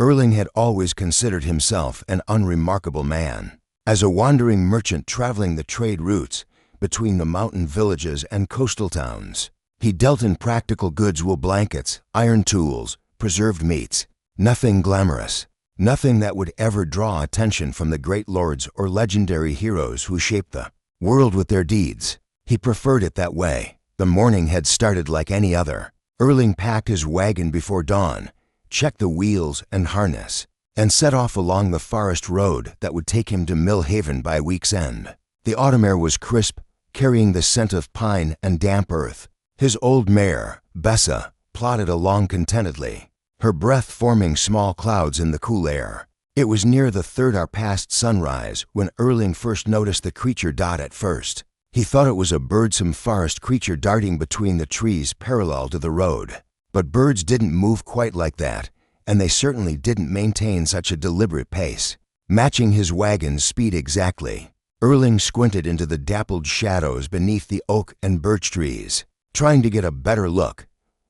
Erling had always considered himself an unremarkable man. As a wandering merchant traveling the trade routes between the mountain villages and coastal towns, he dealt in practical goods: wool blankets, iron tools, preserved meats. Nothing glamorous, nothing that would ever draw attention from the great lords or legendary heroes who shaped the world with their deeds. He preferred it that way. The morning had started like any other. Erling packed his wagon before dawn, checked the wheels and harness, and set off along the forest road that would take him to Mill Haven by week's end. The autumn air was crisp, carrying the scent of pine and damp earth. His old mare, Bessa, plodded along contentedly, her breath forming small clouds in the cool air. It was near the third hour past sunrise when Erling first noticed the creature. At first, he thought it was a birdsome forest creature darting between the trees parallel to the road. But birds didn't move quite like that, and they certainly didn't maintain such a deliberate pace, matching his wagon's speed exactly. Erling squinted into the dappled shadows beneath the oak and birch trees, trying to get a better look.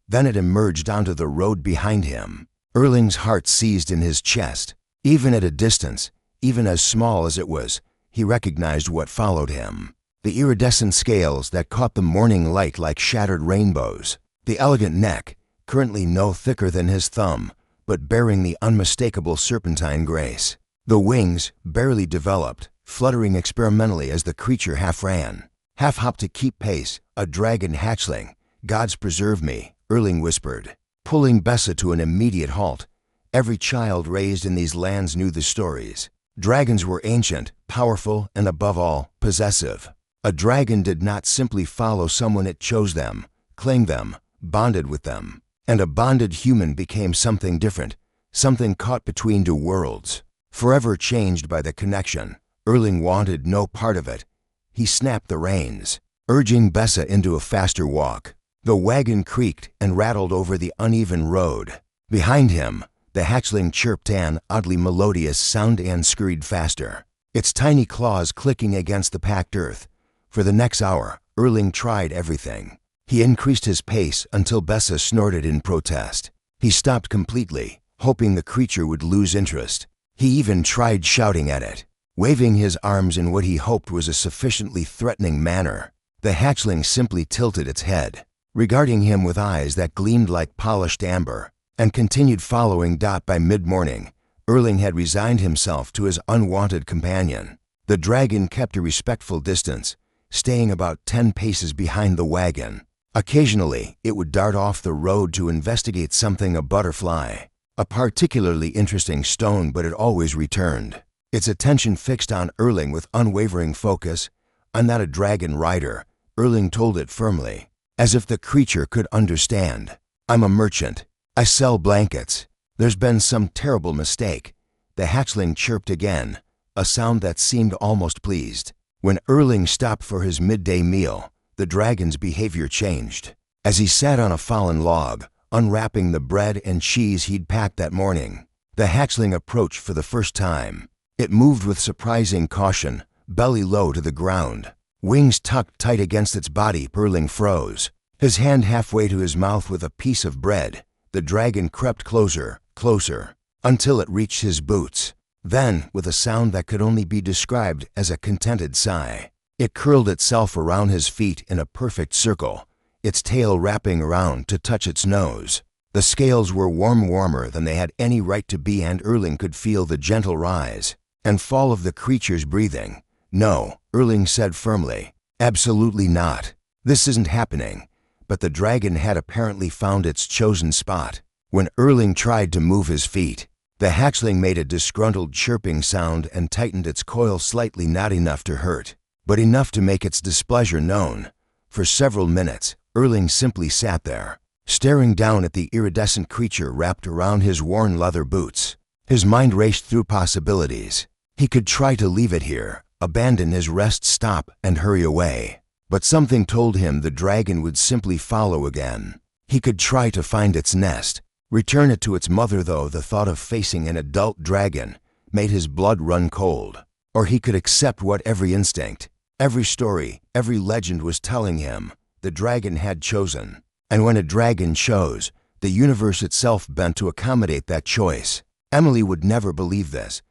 Then it emerged onto the road behind him. Erling's heart seized in his chest. Even at a distance, even as small as it was, he recognized what followed him. The iridescent scales that caught the morning light like shattered rainbows. The elegant neck, currently no thicker than his thumb, but bearing the unmistakable serpentine grace. The wings, barely developed, fluttering experimentally as the creature half ran, half hopped to keep pace. A dragon hatchling. Gods preserve me, Erling whispered, pulling Bessa to an immediate halt. Every child raised in these lands knew the stories. Dragons were ancient, powerful, and above all, possessive. A dragon did not simply follow someone, it chose them, claimed them, bonded with them. And a bonded human became something different, something caught between two worlds. Forever changed by the connection, Erling wanted no part of it. He snapped the reins, urging Bessa into a faster walk. The wagon creaked and rattled over the uneven road. Behind him, the hatchling chirped an oddly melodious sound and scurried faster, its tiny claws clicking against the packed earth. For the next hour, Erling tried everything. He increased his pace until Bessa snorted in protest. He stopped completely, hoping the creature would lose interest. He even tried shouting at it, waving his arms in what he hoped was a sufficiently threatening manner. The hatchling simply tilted its head, regarding him with eyes that gleamed like polished amber, and continued following. By mid-morning, Erling had resigned himself to his unwanted companion. The dragon kept a respectful distance, staying about 10 paces behind the wagon. Occasionally, it would dart off the road to investigate something: a butterfly, a particularly interesting stone, but it always returned, its attention fixed on Erling with unwavering focus. "I'm not a dragon rider," Erling told it firmly, as if the creature could understand. "I'm a merchant. I sell blankets. There's been some terrible mistake." The hatchling chirped again, a sound that seemed almost pleased. When Erling stopped for his midday meal, the dragon's behavior changed. As he sat on a fallen log, unwrapping the bread and cheese he'd packed that morning, the hatchling approached for the first time. It moved with surprising caution, belly low to the ground, wings tucked tight against its body. Erling froze, his hand halfway to his mouth with a piece of bread. The dragon crept closer, closer, until it reached his boots. Then, with a sound that could only be described as a contented sigh, it curled itself around his feet in a perfect circle, its tail wrapping around to touch its nose. The scales were warmer than they had any right to be, and Erling could feel the gentle rise and fall of the creature's breathing. "No," Erling said firmly. "Absolutely not. This isn't happening." But the dragon had apparently found its chosen spot. When Erling tried to move his feet, the hatchling made a disgruntled chirping sound and tightened its coil slightly, not enough to hurt, but enough to make its displeasure known. For several minutes, Erling simply sat there, staring down at the iridescent creature wrapped around his worn leather boots. His mind raced through possibilities. He could try to leave it here, abandon his rest stop, and hurry away. But something told him the dragon would simply follow again. He could try to find its nest, return it to its mother, though the thought of facing an adult dragon made his blood run cold. Or he could accept what every instinct, every story, every legend was telling him: the dragon had chosen. And when a dragon chose, the universe itself bent to accommodate that choice. Emily would never believe this.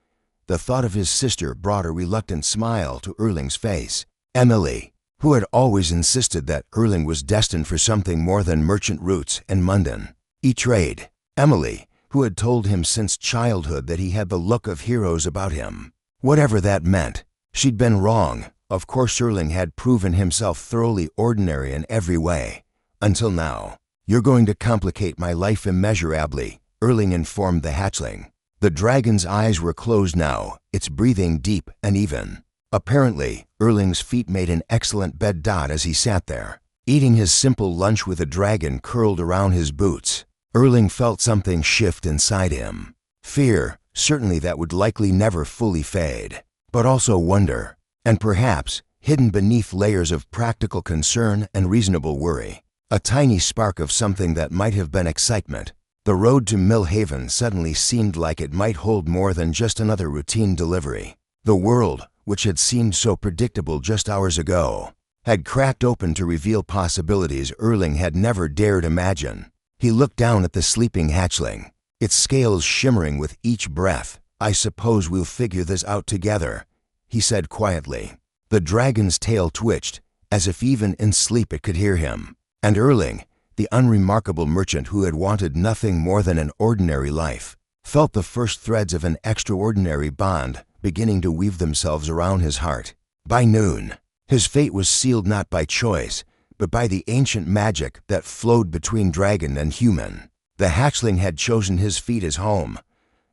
The thought of his sister brought a reluctant smile to Erling's face. Emily, who had always insisted that Erling was destined for something more than merchant roots and mundane trade. Emily, who had told him since childhood that he had the look of heroes about him. Whatever that meant, she'd been wrong. Of course, Erling had proven himself thoroughly ordinary in every way. Until now. You're going to complicate my life immeasurably, Erling informed the hatchling. The dragon's eyes were closed now, its breathing deep and even. Apparently, Erling's feet made an excellent bed dot as he sat there, eating his simple lunch with a dragon curled around his boots. Erling felt something shift inside him. Fear, certainly, that would likely never fully fade, but also wonder, and perhaps, hidden beneath layers of practical concern and reasonable worry, a tiny spark of something that might have been excitement. The road to Millhaven suddenly seemed like it might hold more than just another routine delivery. The world, which had seemed so predictable just hours ago, had cracked open to reveal possibilities Erling had never dared imagine. He looked down at the sleeping hatchling, its scales shimmering with each breath. I suppose we'll figure this out together, he said quietly. The dragon's tail twitched, as if even in sleep it could hear him. And Erling, the unremarkable merchant who had wanted nothing more than an ordinary life, felt the first threads of an extraordinary bond beginning to weave themselves around his heart. By noon, his fate was sealed not by choice, but by the ancient magic that flowed between dragon and human. The hatchling had chosen his feet as home,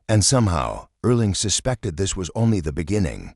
and somehow Erling suspected this was only the beginning.